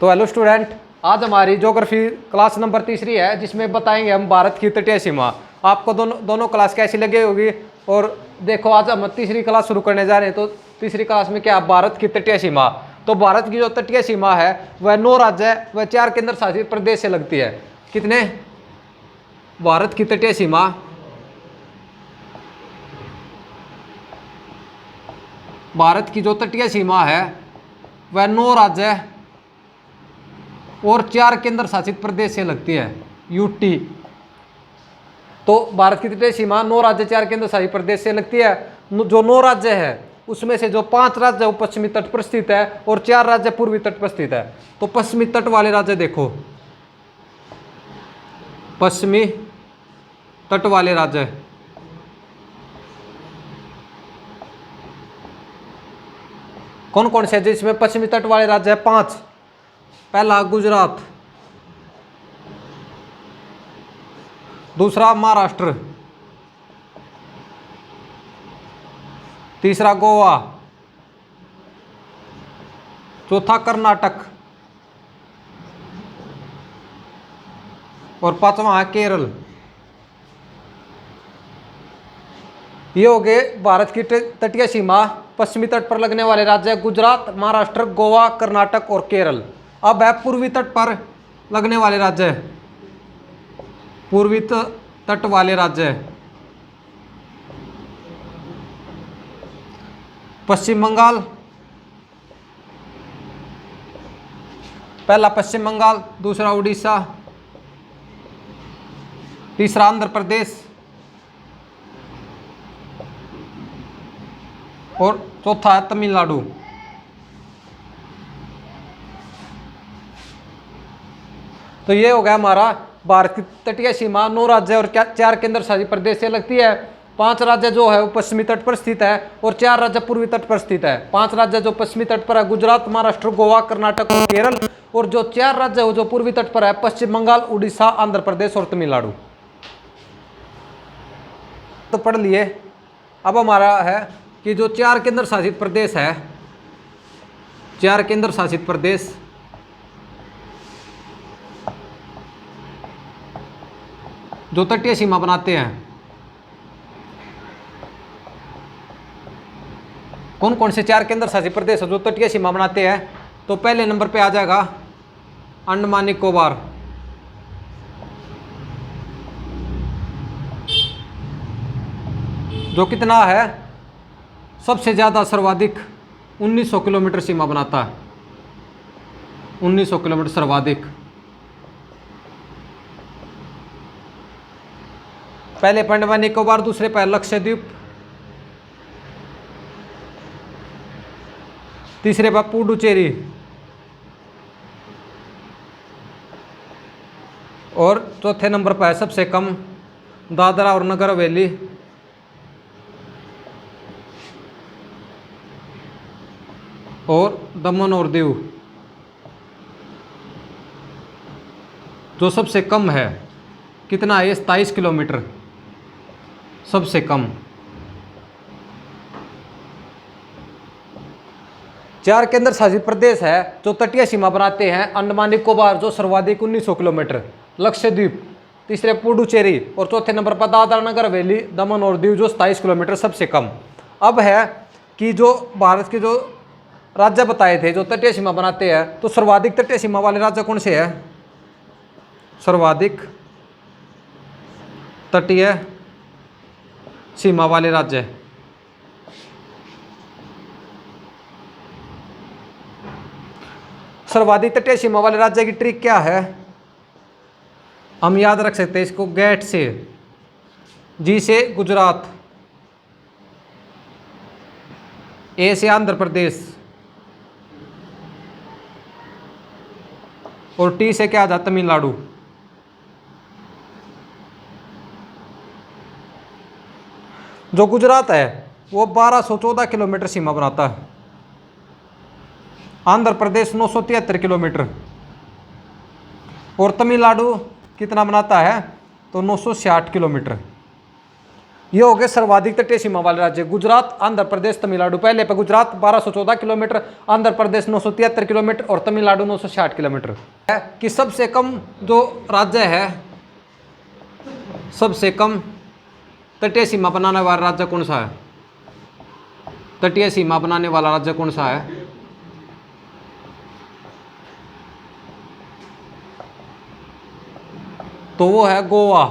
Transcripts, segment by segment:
तो hello student, आज हमारी ज्योग्राफी क्लास नंबर तीसरी है, जिसमें बताएंगे हम भारत की तटीय सीमा। आपको दोनों क्लास कैसी लगी होगी। और देखो, आज हम तीसरी क्लास शुरू करने जा रहे हैं। तो तीसरी क्लास में क्या, भारत की तटीय सीमा। तो भारत की जो तटीय सीमा है वह 9 राज्य व 4 केंद्र शासित प्रदेश से लगती है। कितने? भारत की तटीय सीमा भारत की जो तटीय सीमा है वह 9 राज्य और 4 केंद्र शासित प्रदेश से लगती है, यूटी। तो भारत की तटीय सीमा 9 राज्य 4 केंद्र शासित प्रदेश से लगती है। जो 9 राज्य है उसमें से जो 5 राज्य वो पश्चिमी तट पर स्थित है और 4 राज्य पूर्वी तट पर स्थित है। तो पश्चिमी तट वाले राज्य देखो, पश्चिमी तट वाले राज्य कौन कौन से हैं जिसमें पश्चिमी तट वाले राज्य है? 5। पहला गुजरात, दूसरा महाराष्ट्र, तीसरा गोवा, चौथा कर्नाटक और 5वां है केरल। ये हो गए भारत की तटीय सीमा पश्चिमी तट पर लगने वाले राज्य, गुजरात, महाराष्ट्र, गोवा, कर्नाटक और केरल। अब है पूर्वी तट पर लगने वाले राज्य, पूर्वी तट वाले राज्य, पश्चिम बंगाल, पहला पश्चिम बंगाल, दूसरा उड़ीसा, तीसरा आंध्र प्रदेश और चौथा है तमिलनाडु। तो ये हो गया हमारा भारत की तटीय सीमा 9 राज्य और 4 केंद्र शासित प्रदेश से लगती है। 5 राज्य जो है वो पश्चिमी तट पर स्थित है और 4 राज्य पूर्वी तट पर स्थित है। 5 राज्य जो पश्चिमी तट पर है, गुजरात, महाराष्ट्र, गोवा, कर्नाटक और केरल। और जो 4 राज्य हो जो पूर्वी तट पर है, पश्चिम बंगाल, उड़ीसा, आंध्र प्रदेश और तमिलनाडु। तो पढ़ लिए। अब हमारा है कि जो 4 केंद्र शासित प्रदेश है, 4 केंद्र शासित प्रदेश जो तटीय सीमा बनाते हैं, कौन कौन से 4 केंद्र शासित प्रदेश जो तटीय सीमा बनाते हैं? तो पहले नंबर पे आ जाएगा अंडमान निकोबार, जो कितना है, सबसे ज़्यादा सर्वाधिक 1900 किलोमीटर सीमा बनाता है। 1900 किलोमीटर सर्वाधिक। पहले अंडमान निकोबार, दूसरे पर लक्षद्वीप, तीसरे पर पुडुचेरी और चौथे नंबर पर है सबसे कम दादरा और नगर हवेली और दमन और दीव, जो सबसे कम है। कितना है? 27 किलोमीटर सबसे कम। 4 केंद्र शासित प्रदेश है जो तटीय सीमा बनाते हैं, अंडमान निकोबार जो सर्वाधिक 1900 किलोमीटर, लक्षद्वीप, तीसरे पुडुचेरी और चौथे नंबर पर दादरा नगर हवेली, दमन और दीव जो 27 किलोमीटर सबसे कम। अब है कि जो भारत के जो राज्य बताए थे जो तटीय सीमा बनाते हैं, तो सर्वाधिक तटीय सीमा वाले राज्य कौन से हैं? सर्वाधिक तटीय सीमा वाले राज्य, सर्वाधिक तटीय सीमा वाले राज्य की ट्रिक क्या है? हम याद रख सकते हैं इसको गेट से। जी से गुजरात, ए से आंध्र प्रदेश और टी से क्या आ जाता? तमिलनाडु। जो गुजरात है वो 1214 किलोमीटर सीमा बनाता है, आंध्र प्रदेश 973 किलोमीटर और तमिलनाडु कितना बनाता है? तो 960 किलोमीटर। ये हो गए सर्वाधिक तटीय सीमा वाले राज्य। गुजरात, आंध्र प्रदेश, तमिलनाडु। पहले पे गुजरात 1214 किलोमीटर, आंध्र प्रदेश 973 किलोमीटर और तमिलनाडु 960 किलोमीटर है। कि सबसे कम जो राज्य है, सबसे कम तटीय सीमा बनाने वाला राज्य कौन सा है? तटीय सीमा बनाने वाला राज्य कौन सा है? तो वो है गोवा।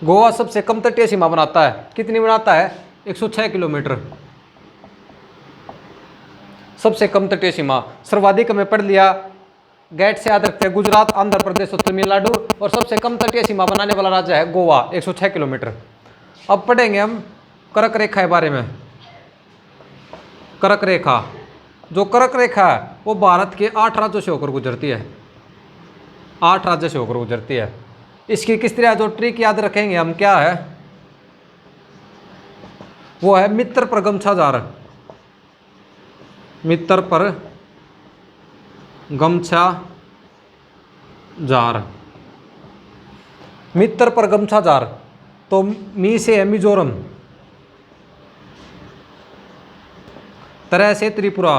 गोवा सबसे कम तटीय सीमा बनाता है। कितनी बनाता है? 106 किलोमीटर सबसे कम तटीय सीमा। सर्वाधिक हमें पढ़ लिया, गेट से याद रखते हैं गुजरात, आंध्र प्रदेश और तमिलनाडु। और सबसे कम तटीय सीमा बनाने वाला राज्य है गोवा, 106 किलोमीटर। अब पढ़ेंगे हम कर्क रेखा के बारे में। कर्क रेखा, जो कर्क रेखा है वो भारत के 8 राज्यों से होकर गुजरती है। 8 राज्य से होकर गुजरती है। इसकी किस तरह जो ट्रिक याद रखेंगे हम, क्या है वो है मित्र पर गमछा जार। मित्र पर गमछा जार। मित्र पर गमछा जार। तो मी से है मिजोरम, तरह से त्रिपुरा,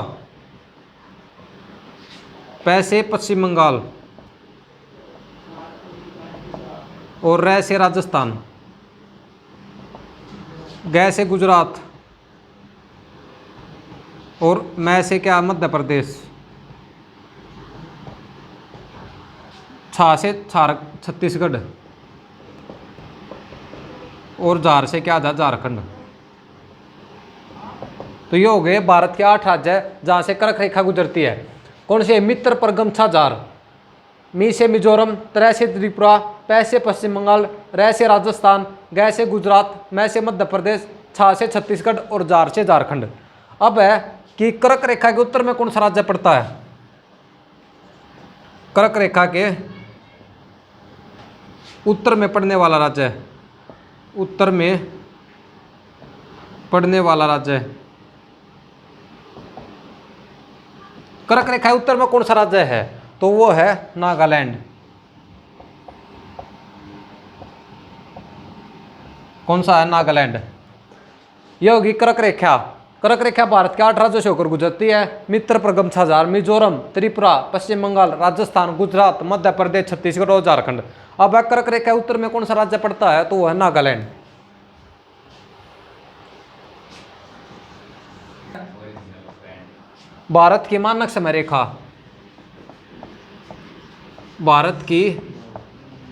पै से पश्चिम बंगाल और रै से राजस्थान, गै से गुजरात और मैं से क्या मध्य प्रदेश, छा से छत्तीसगढ़ और जार से क्या था झारखंड। तो ये हो गए भारत के 8 राज्य जहां से कर्क रेखा गुजरती है। कौन से? मित्र पर गमछा जार। मी से मिजोरम, त्रै से त्रिपुरा, पै से पश्चिम बंगाल, रै से राजस्थान, गै से गुजरात, मैं से मध्य प्रदेश, छा से छत्तीसगढ़ और जार से झारखंड। अब है कि कर्क रेखा के उत्तर में कौन सा राज्य पड़ता है? कर्क रेखा के उत्तर में पड़ने वाला राज्य है, उत्तर में पड़ने वाला राज्य है। कर्क रेखा के उत्तर में कौन सा राज्य है? तो वो है नागालैंड। कौन सा है? नागालैंड। यह होगी कर्क रेखा। कर्क रेखा भारत के 8 राज्यों से होकर गुजरती है। मित्र पर गमछा जार, मिजोरम, त्रिपुरा, पश्चिम बंगाल, राजस्थान, गुजरात, मध्य प्रदेश, छत्तीसगढ़ और झारखंड। अब कर्क रेखा उत्तर में कौन सा राज्य पड़ता है? तो वो है नागालैंड। भारत की मानक समय रेखा, भारत की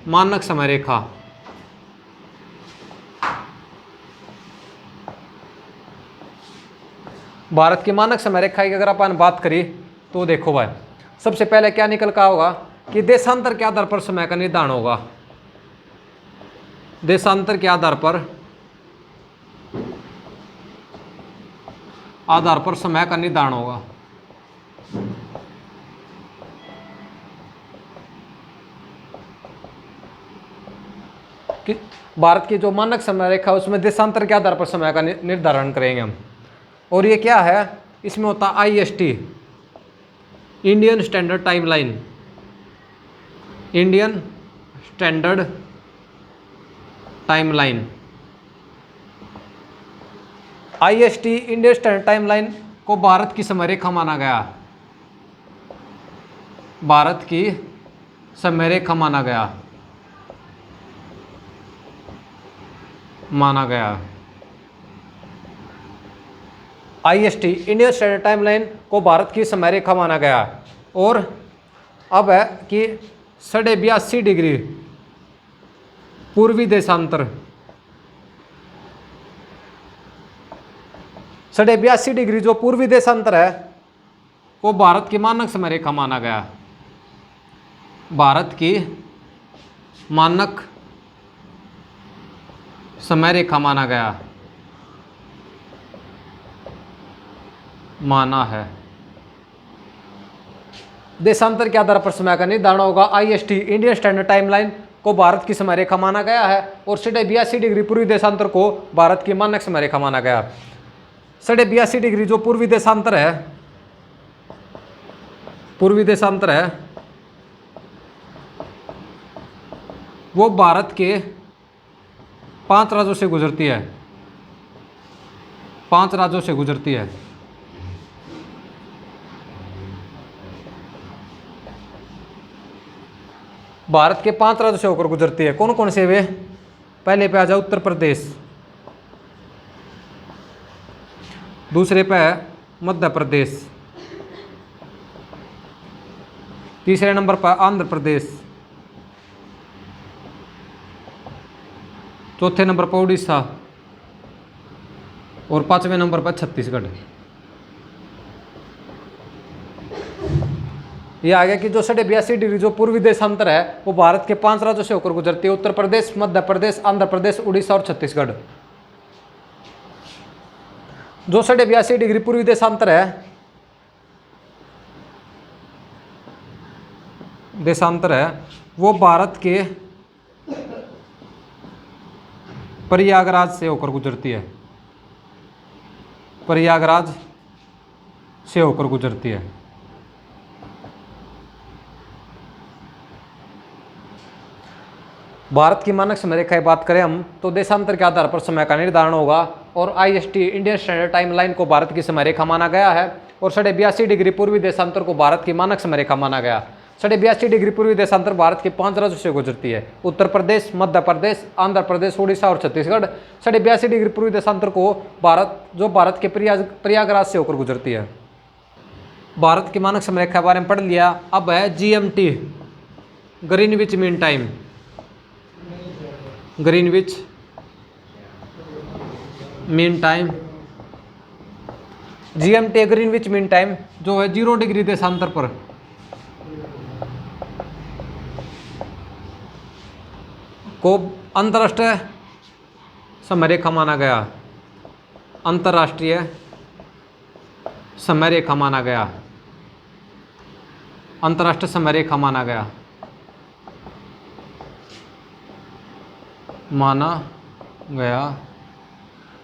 मानक समय रेखा। भारत की मानक समय रेखा की अगर अपन बात करें तो देखो भाई, सबसे पहले क्या निकल का होगा कि देशांतर के आधार पर समय का निर्धारण होगा। देशांतर के आधार पर समय का निर्धारण होगा। कि भारत की जो मानक समय रेखा है उसमें देशांतर के आधार पर समय का निर्धारण करेंगे हम। और ये क्या है? इसमें होता IST, Indian standard time line. Indian standard time line. IST Indian standard time line को भारत की समय रेखा माना गया। भारत की समय रेखा माना गया IST Indian standard time line को भारत की समय रेखा माना गया। और अब है कि 82.5 डिग्री पूर्वी देशांतर, 82.5 डिग्री जो पूर्वी देशांतर है वो भारत की मानक समय रेखा माना गया। भारत की मानक समय रेखा माना है। देशांतर के आधार पर समय का निर्धारण होगा। IST Indian standard time line को भारत की समय रेखा माना गया है और 82.5 डिग्री पूर्वी देशांतर को भारत की मानक समय रेखा माना गया। 82.5 डिग्री जो पूर्वी देशांतर है वो भारत के 5 राज्यों से गुजरती है, 5 राज्यों से गुजरती है। भारत के 5 राज्यों से होकर गुजरती है। कौन कौन से वे? पहले पे आ जाओ उत्तर प्रदेश, दूसरे पे है मध्य प्रदेश, तीसरे नंबर पर आंध्र प्रदेश, चौथे नंबर पर उड़ीसा और 5वें नंबर पर छत्तीसगढ़। ये आ गया कि जो 82.5 जो पूर्वी देशांतर है वो भारत के 5 राज्यों से होकर गुजरती है, उत्तर प्रदेश, मध्य प्रदेश, आंध्र प्रदेश, उड़ीसा और छत्तीसगढ़। जो 82.5 पूर्वी देशांतर है वो भारत के प्रयागराज से होकर गुजरती है, प्रयागराज से होकर गुजरती है। भारत की मानक समय रेखा की बात करें हम तो देशांतर के आधार पर समय का निर्धारण होगा और IST Indian standard time line को भारत की समय रेखा माना गया है और 82.5 पूर्वी देशांतर को भारत की मानक समय रेखा माना गया। 82.5 पूर्वी देशांतर भारत के 5 राज्यों से गुजरती है, उत्तर प्रदेश, मध्य प्रदेश, आंध्र प्रदेश, उड़ीसा और छत्तीसगढ़। 82.5 पूर्वी देशांतर को भारत के प्रयागराज से होकर गुजरती है। भारत की मानक समय रेखा के बारे में पढ़ लिया। अब है GMT, Greenwich mean time, Greenwich mean time. GMT Greenwich mean time जो है 0 डिग्री देशांतर पर को अंतर्राष्ट्रीय समय रेखा माना गया, अंतर्राष्ट्रीय समय रेखा माना गया, अंतर्राष्ट्रीय समय रेखा माना गया,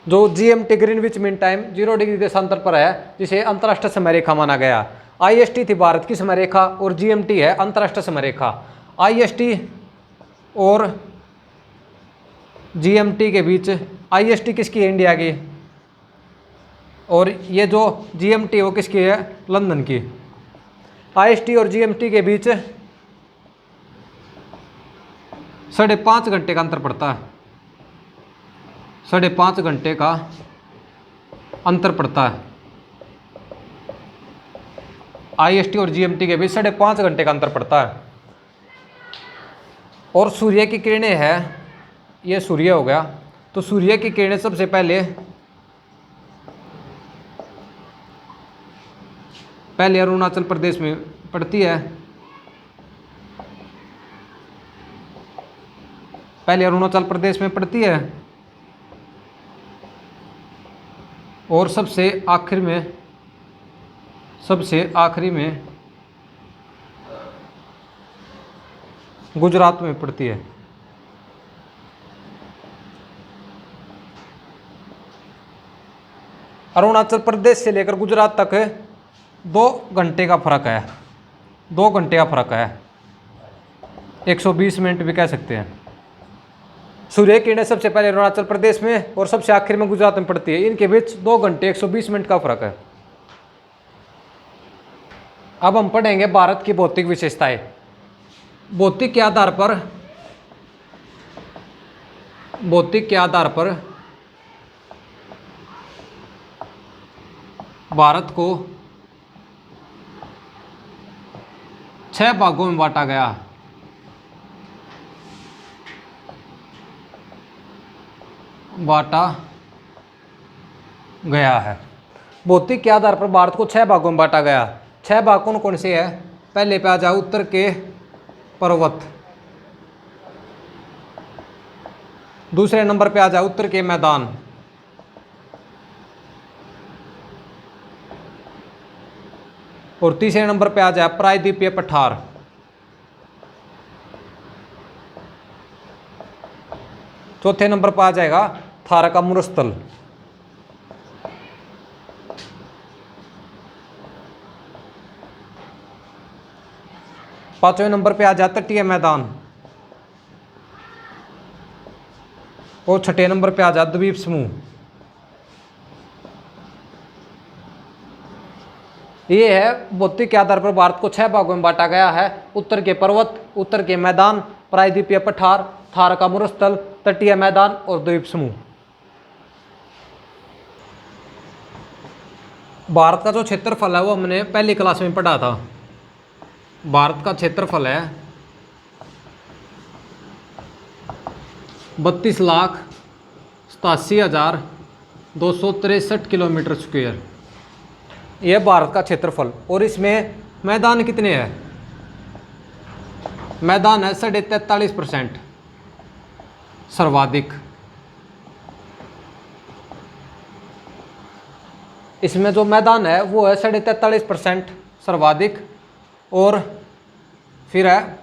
जो GMT Greenwich mean time 0 degree देशांतर पर है जिसे अंतर्राष्ट्रीय समय रेखा माना गया। IST थी भारत की समय रेखा और GMT है अंतर्राष्ट्रीय समय रेखा। IST और GMT के बीच, IST किसकी है? इंडिया की, और ये जो GMT वो किसकी है? लंदन की। IST और GMT के बीच 5.5 घंटे का अंतर पड़ता है, 5.5 घंटे का अंतर पड़ता है। IST और GMT के बीच 5.5 घंटे का अंतर पड़ता है। और सूर्य की किरणें हैं, ये सूर्य हो गया, तो सूर्य की किरणें सबसे पहले अरुणाचल प्रदेश में पड़ती है, पहले अरुणाचल प्रदेश में पड़ती है और सबसे आखिरी में गुजरात में पड़ती है। अरुणाचल प्रदेश से लेकर गुजरात तक 2 घंटे का फर्क है, 2 घंटे का फर्क है, 120 मिनट भी कह सकते हैं। सूर्य की किरणें सबसे पहले अरुणाचल प्रदेश में और सबसे आखिर में गुजरात में पड़ती है, इनके बीच 2 घंटे 120 मिनट का फर्क है। अब हम पढ़ेंगे भारत की भौतिक विशेषताएं। भौतिक के आधार पर भारत को 6 भागों में बांटा गया है। भौतिक के आधार पर भारत को 6 भागों में बांटा गया। 6 भाग कौन कौन से हैं? पहले पे आ जाओ उत्तर के पर्वत, दूसरे नंबर पे आ जाओ उत्तर के मैदान, और तीसरे नंबर पे आ जाए प्रायद्वीपीय पठार, चौथे नंबर पर आ जाएगा थारा का मरुस्थल, पांचवें नंबर पे आ जाता तटीय मैदान, और छठे नंबर पे आ जाए द्वीप समूह। ये है भौतिक के आधार पर भारत को 6 भागों में बांटा गया है। उत्तर के पर्वत, उत्तर के मैदान, प्रायद्वीपीय पठार, थार का मरुस्थल, तटीय मैदान और द्वीप समूह। भारत का जो क्षेत्रफल है वो हमने पहली क्लास में पढ़ा था। भारत का क्षेत्रफल है 32,87,263 किलोमीटर स्क्वायर। यह भारत का क्षेत्रफल। और इसमें मैदान कितने हैं? मैदान है 43.5% सर्वाधिक। इसमें जो मैदान है वो है 43.5% सर्वाधिक। और फिर है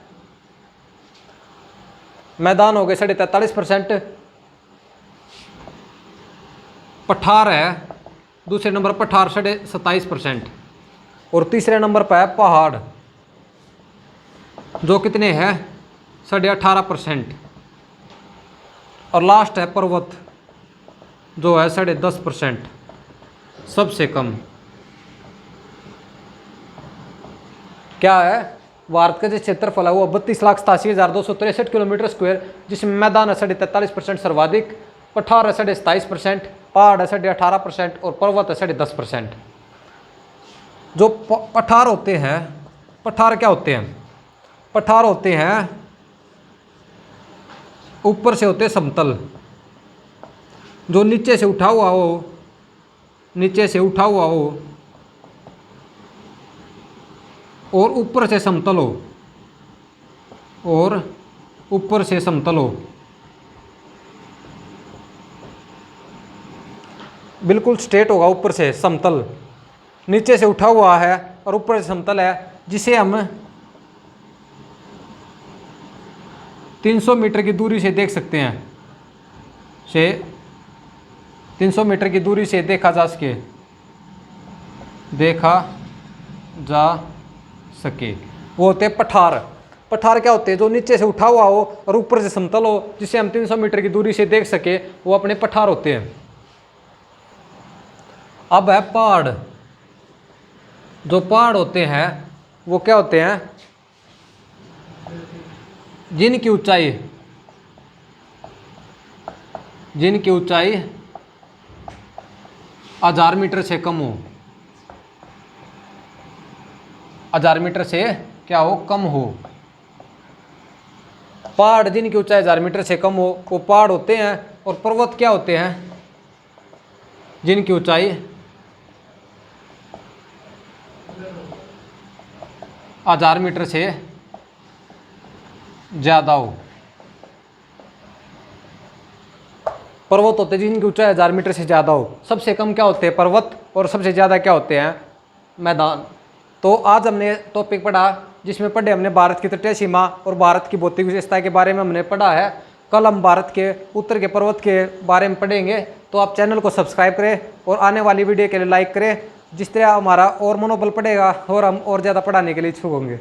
मैदान हो गए 43.5%। पठार है दूसरे नंबर पठार 27%। और तीसरे नंबर पर है पहाड़ जो कितने हैं 18.5%। और लास्ट है पर्वत जो है 10.5%, सबसे कम। क्या है? भारत का जो क्षेत्रफल है वो 32,87,263 किलोमीटर स्क्वायर, जिसमें मैदान है 43.5% सर्वाधिक, पठार है 27%, पहाड़ है 18% और पर्वत है 10%। जो पठार होते हैं, पठार क्या होते हैं? पठार होते हैं ऊपर से होते समतल, जो नीचे से उठा हुआ हो, नीचे से उठा हुआ हो और ऊपर से समतल हो, और ऊपर से समतल हो। बिल्कुल स्ट्रेट होगा, ऊपर से समतल, नीचे से उठा हुआ है और ऊपर से समतल है, जिसे हम 300 मीटर की दूरी से देख सकते हैं। 300 मीटर की दूरी से देखा जा सके वो होते हैं पठार। पठार क्या होते हैं? जो नीचे से उठा हुआ हो और ऊपर से समतल हो, जिसे हम 300 मीटर की दूरी से देख सके, वो अपने पठार होते हैं। अब है पहाड़। जो पहाड़ होते हैं वो क्या होते हैं? जिनकी ऊंचाई 1000 मीटर से कम हो। 1000 मीटर से क्या हो? कम हो। पहाड़ जिनकी ऊंचाई 1000 मीटर से कम हो वो पहाड़ होते हैं। और पर्वत क्या होते हैं? जिनकी ऊंचाई 1000 मीटर से ज़्यादा हो। पर्वत होते हैं जिनकी ऊंचाई 1000 मीटर से ज़्यादा हो। सबसे कम क्या होते हैं? पर्वत। और सबसे ज़्यादा क्या होते हैं? मैदान। तो आज हमने टॉपिक पढ़ा जिसमें पढ़े हमने भारत की तटीय सीमा और भारत की भौतिक विशेषता के बारे में हमने पढ़ा है। कल हम भारत के उत्तर के पर्वत के बारे में पढ़ेंगे। तो आप चैनल को सब्सक्राइब करें और आने वाली वीडियो के लिए लाइक करें। जिस तरह हमारा और मनोबल बढ़ेगा और हम और ज़्यादा पढ़ाने के लिए इच्छुक होंगे।